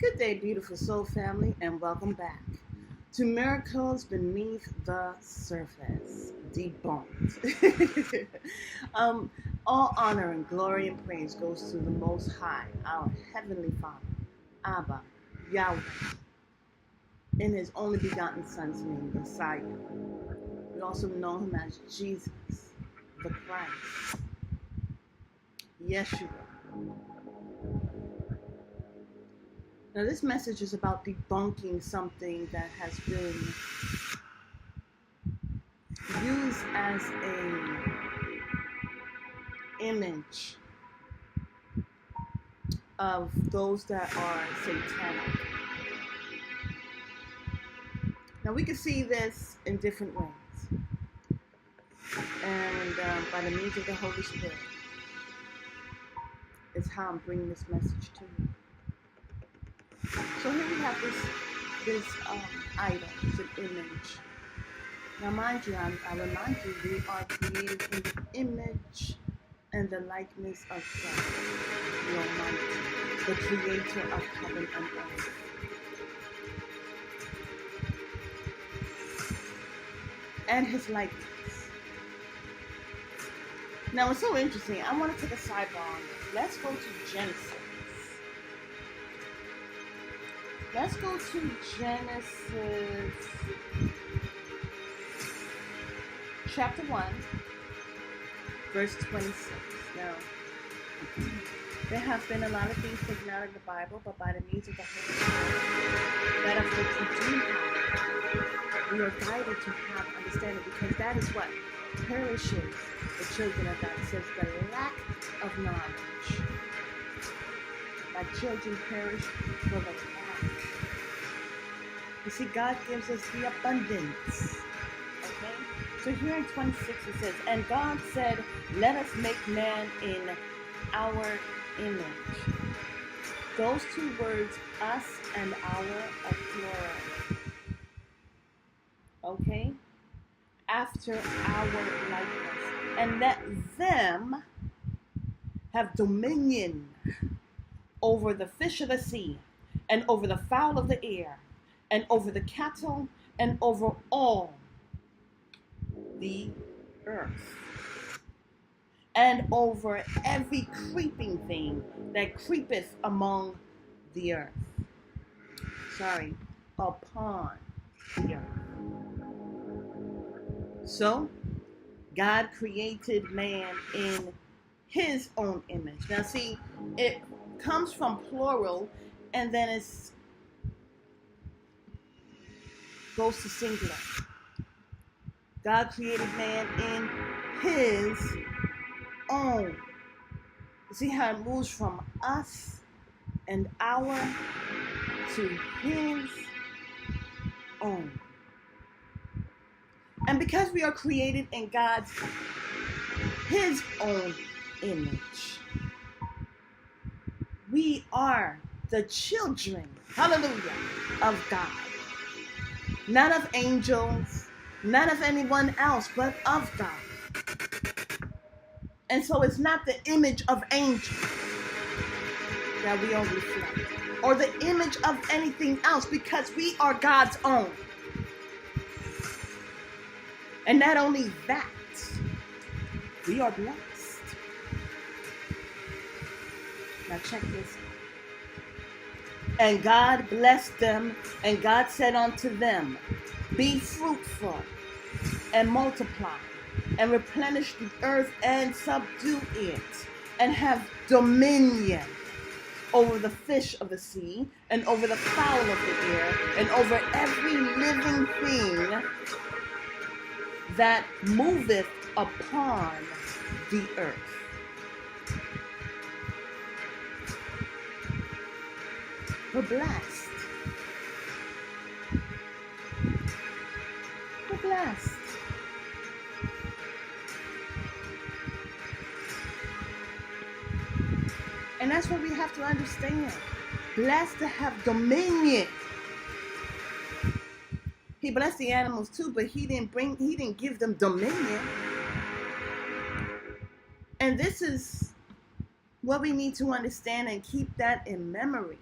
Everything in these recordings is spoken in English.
Good day, beautiful soul family, and welcome back to Miracles Beneath the Surface, debunked. All honor and glory and praise goes to the Most High, our Heavenly Father, Abba, Yahweh, in His only begotten Son's name, Messiah. We also know Him as Jesus, the Christ, Yeshua. Now, this message is about debunking something that has been used as an image of those that are satanic. Now, we can see this in different ways, and by the means of the Holy Spirit is how I'm bringing this message to you. So here we have this idol, it's an image. Now mind you, I remind you, we are created in the image and the likeness of God, the Almighty, the creator of heaven and earth. And His likeness. Now it's so interesting, I want to take a sidebar on this. Let's go to Genesis. Let's go to Genesis chapter 1, verse 26. Now, there have been a lot of things taken out of the Bible, but by the means of the Holy Spirit, that of which we do have, we are guided to have understanding, because that is what perishes the children of God. It says the lack of knowledge. My children perish for the lack. You see, God gives us the abundance. Okay? So here in 26 it says, and God said, let us make man in our image. Those two words, us and our, are plural. Okay? After our likeness. And let them have dominion over the fish of the sea, and over the fowl of the air, and over the cattle, and over all the earth, and over every creeping thing that creepeth among the earth. Upon the earth. So, God created man in His own image. Now see, it comes from plural, and then it goes to singular. God created man in His own. You see how it moves from us and our to His own. And because we are created in God's, His own image, we are the children, hallelujah, of God. Not of angels, not of anyone else, but of God. And so it's not the image of angels that we all reflect, or the image of anything else, because we are God's own. And not only that, we are blessed. Now check this out. And God blessed them, and God said unto them, be fruitful, and multiply, and replenish the earth, and subdue it, and have dominion over the fish of the sea, and over the fowl of the air, and over every living thing that moveth upon the earth. We're blessed. We're blessed. And that's what we have to understand. Blessed to have dominion. He blessed the animals too, but he didn't give them dominion. And this is what we need to understand and keep that in memory.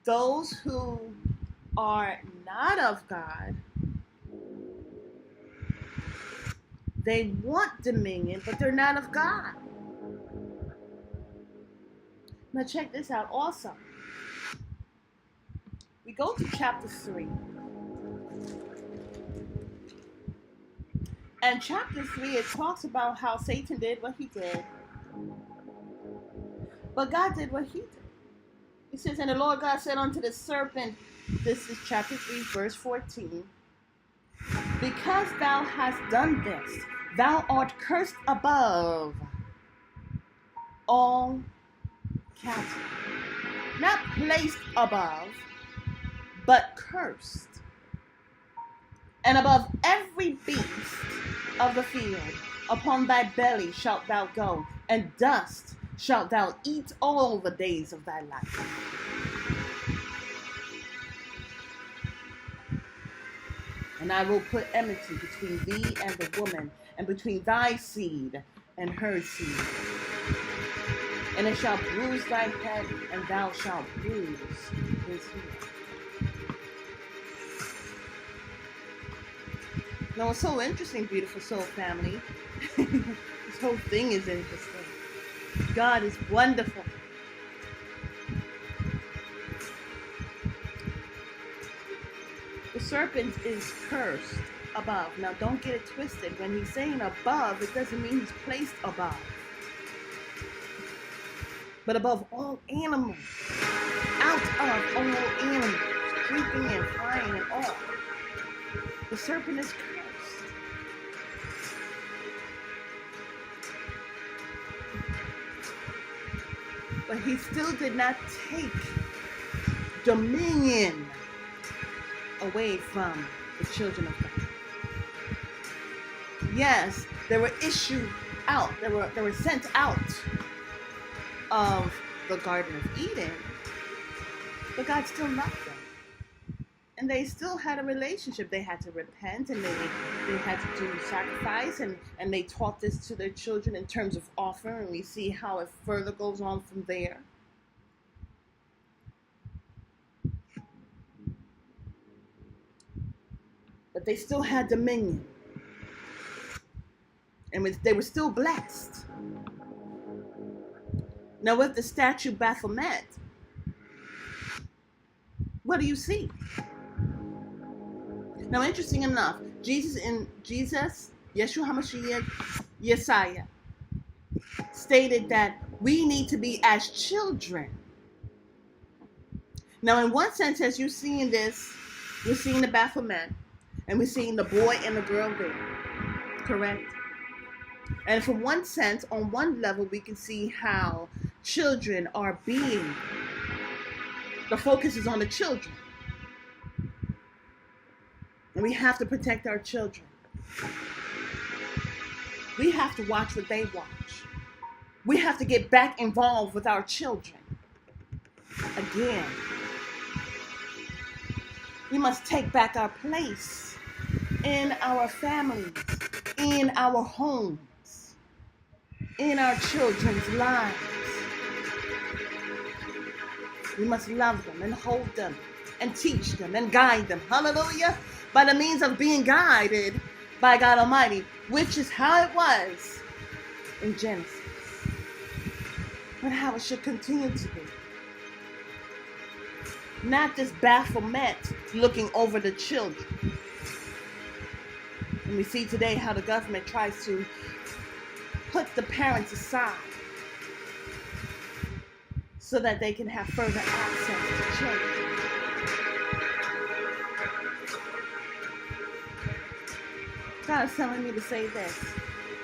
those who are not of God, they want dominion, but they're not of God. Now check this out also. We go to chapter 3. And chapter 3, it talks about how Satan did what he did. But God did what he did. It says, and the Lord God said unto the serpent, this is chapter 3, verse 14, because thou hast done this, thou art cursed above all cattle. Not placed above, but cursed. And above every beast of the field, upon thy belly shalt thou go, and dust shalt thou eat all the days of thy life. And I will put enmity between thee and the woman, and between thy seed and her seed. And it shall bruise thy head, and thou shalt bruise his heel. Now, it's so interesting, beautiful soul family. This whole thing is interesting. God is wonderful. The serpent is cursed above. Now, don't get it twisted. When he's saying above, it doesn't mean he's placed above. But above all animals. Out of all animals. Creeping and flying and all. The serpent is cursed. But he still did not take dominion away from the children of God. Yes, they were issued out. They were sent out of the Garden of Eden. But God still loved them. And they still had a relationship. They had to repent, and they had to do sacrifice, and they taught this to their children in terms of offering, and we see how it further goes on from there. But they still had dominion. And they were still blessed. Now with the statue Baphomet, what do you see? Now, interesting enough, Yeshua HaMashiach, Yesiah, stated that we need to be as children. Now, in one sense, as you're seeing this, we're seeing the Baphomet, and we're seeing the boy and the girl there, correct? And from one sense, on one level, we can see how children are being, the focus is on the children. And we have to protect our children. We have to watch what they watch. We have to get back involved with our children. Again, we must take back our place in our families, in our homes, in our children's lives. We must love them and hold them and teach them and guide them. Hallelujah. By the means of being guided by God Almighty, which is how it was in Genesis, and how it should continue to be. Not just Baphomet looking over the children. And we see today how the government tries to put the parents aside so that they can have further access to children. God is telling me to say this.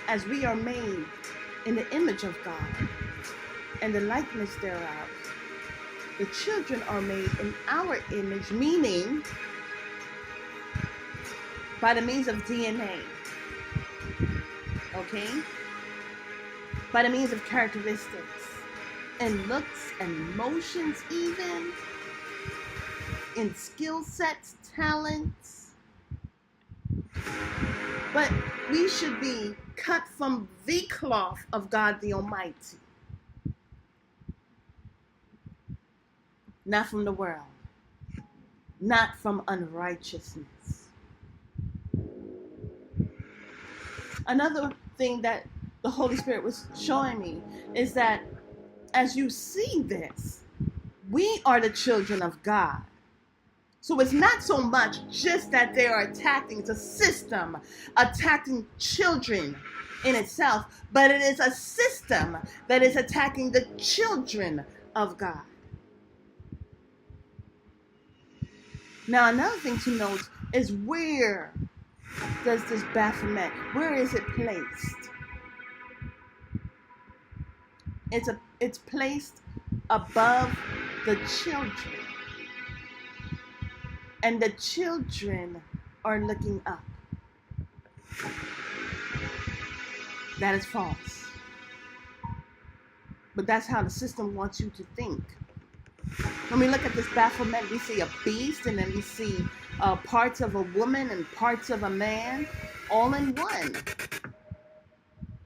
As we are made in the image of God and the likeness thereof, the children are made in our image, meaning by the means of DNA. Okay? By the means of characteristics and looks and emotions, even in skill sets, talents. But we should be cut from the cloth of God the Almighty. not from the world, not from unrighteousness. Another thing that the Holy Spirit was showing me is that as you see this, we are the children of God. So it's not so much just that they are attacking, it's a system attacking children in itself, but it is a system that is attacking the children of God. Now, another thing to note is, where does this Baphomet, where is it placed? It's placed above the children. And the children are looking up. That is false. But that's how the system wants you to think. When we look at this Baphomet, we see a beast, and then we see parts of a woman and parts of a man all in one.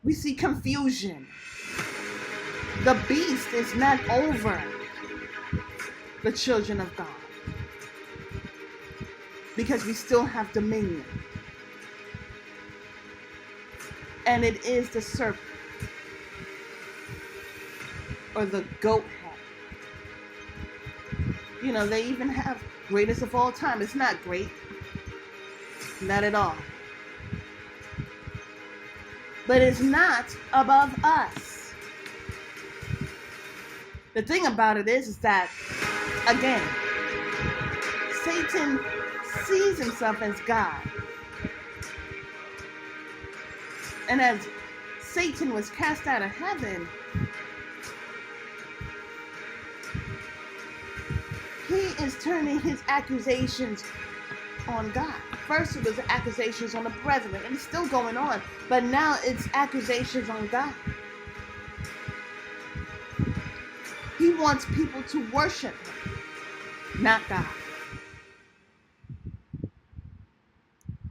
We see confusion. The beast is not over the children of God, because we still have dominion. And it is the serpent, or the goat head. You know, they even have greatest of all time. It's not great. Not at all. But it's not above us. The thing about it is that, again, Satan sees himself as God. And as Satan was cast out of heaven, he is turning his accusations on God. First it was accusations on the brethren, and it's still going on, but now it's accusations on God. He wants people to worship him, not God.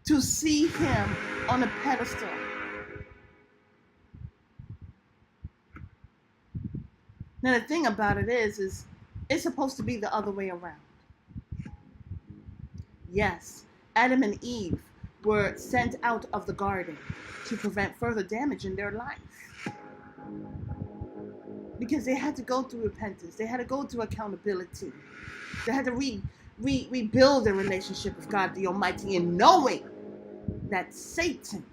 To see him on a pedestal. Now the thing about it is it's supposed to be the other way around. Yes, Adam and Eve were sent out of the garden to prevent further damage in their life. Because they had to go through repentance. They had to go through accountability. They had to rebuild their relationship with God the Almighty, and knowing that Satan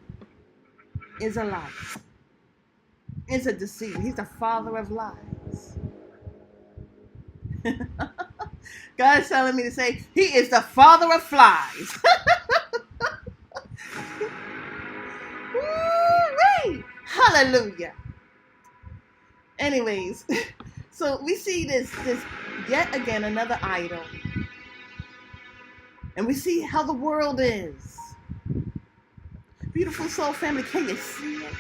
is a liar, is a deceiver. He's the father of lies. God's telling me to say, he is the father of flies. Woo-wee! Hallelujah. Anyways, so we see this yet again, another idol. And we see how the world is. Beautiful soul family, can you see it?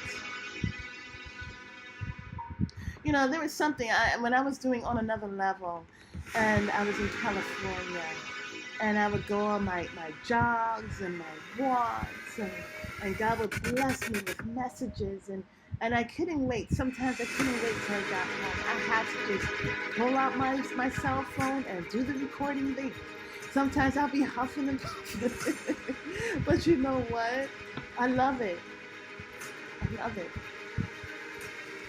You know, there was something, when I was doing On Another Level, and I was in California, and I would go on my jogs and my walks, and God would bless me with messages, and I couldn't wait. Sometimes I couldn't wait till I got home. I had to just pull out my cell phone and do the recording thing. Sometimes I'll be huffing and puffing. But you know what? I love it. I love it.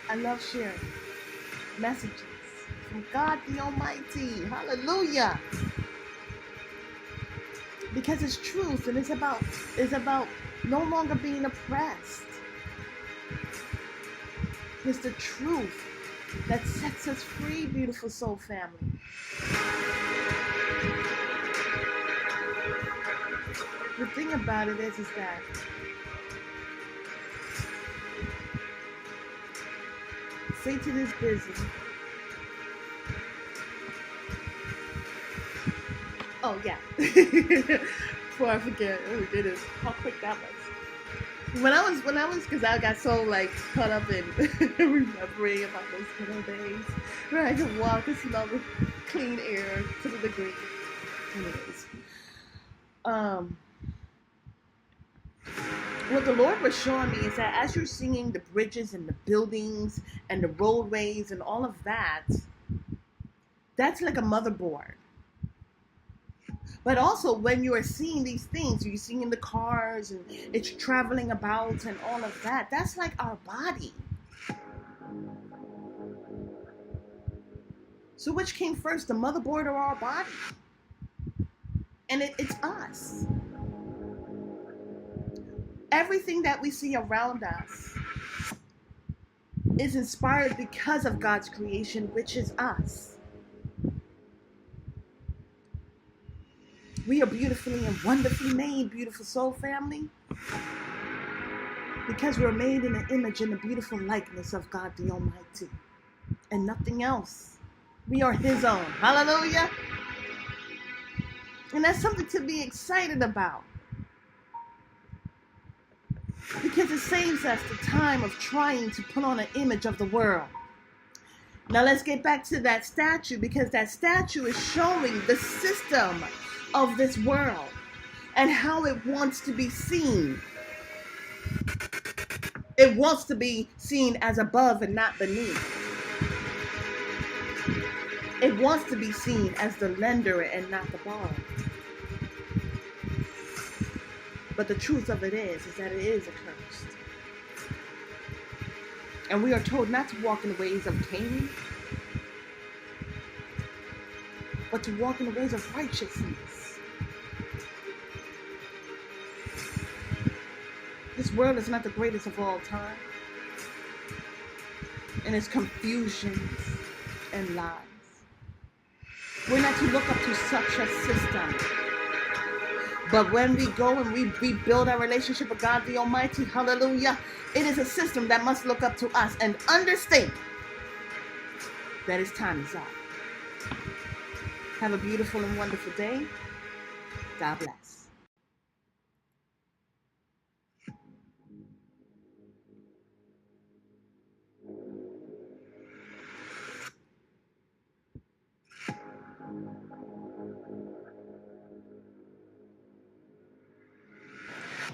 I love sharing messages from God the Almighty. Hallelujah. Because it's truth, and it's about no longer being oppressed. It's the truth that sets us free, beautiful soul family. The thing about it is that Satan is busy. Oh yeah. Before I forget, oh goodness, how quick that was. When I was, because I got so caught up in remembering about those good old days where I could walk and smell the clean air to the degree. Anyways, what the Lord was showing me is that as you're seeing the bridges and the buildings and the roadways and all of that, That's like a motherboard. But also when you are seeing these things, you're seeing the cars and it's traveling about and all of that, that's like our body. So which came first, the motherboard or our body? And it's us. Everything that we see around us is inspired because of God's creation, which is us. We are beautifully and wonderfully made, beautiful soul family, because we're made in the image and the beautiful likeness of God the Almighty, and nothing else. We are His own. Hallelujah. And that's something to be excited about, because it saves us the time of trying to put on an image of the world. Now let's get back to that statue, because that statue is showing the system of this world and how it wants to be seen. It wants to be seen as above and not beneath. It wants to be seen as the lender and not the borrower. But the truth of it is that it is accursed. And we are told not to walk in the ways of Cain, but to walk in the ways of righteousness. This world is not the greatest of all time, and it's confusions and lies. We're not to look up to such a system. But when we go and we rebuild our relationship with God the Almighty, hallelujah, it is a system that must look up to us and understand that its time is up. Have a beautiful and wonderful day. God bless.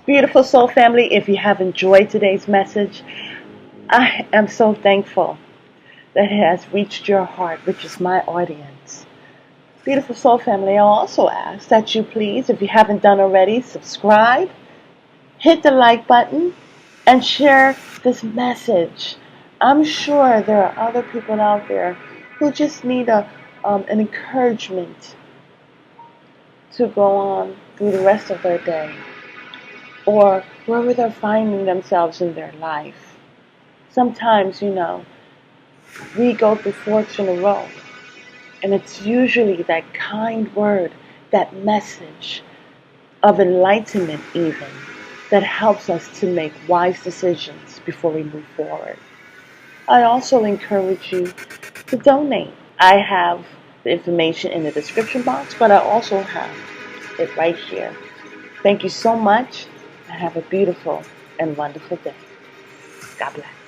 Beautiful soul family, if you have enjoyed today's message, I am so thankful that it has reached your heart, which is my audience. Beautiful soul family, I also ask that you please, if you haven't done already, subscribe, hit the like button, and share this message. I'm sure there are other people out there who just need an encouragement to go on through the rest of their day, or wherever they're finding themselves in their life. Sometimes, we go through forks in a row, and it's usually that kind word, that message of enlightenment even, that helps us to make wise decisions before we move forward. I also encourage you to donate. I have the information in the description box, but I also have it right here. Thank you so much. Have a beautiful and wonderful day. God bless.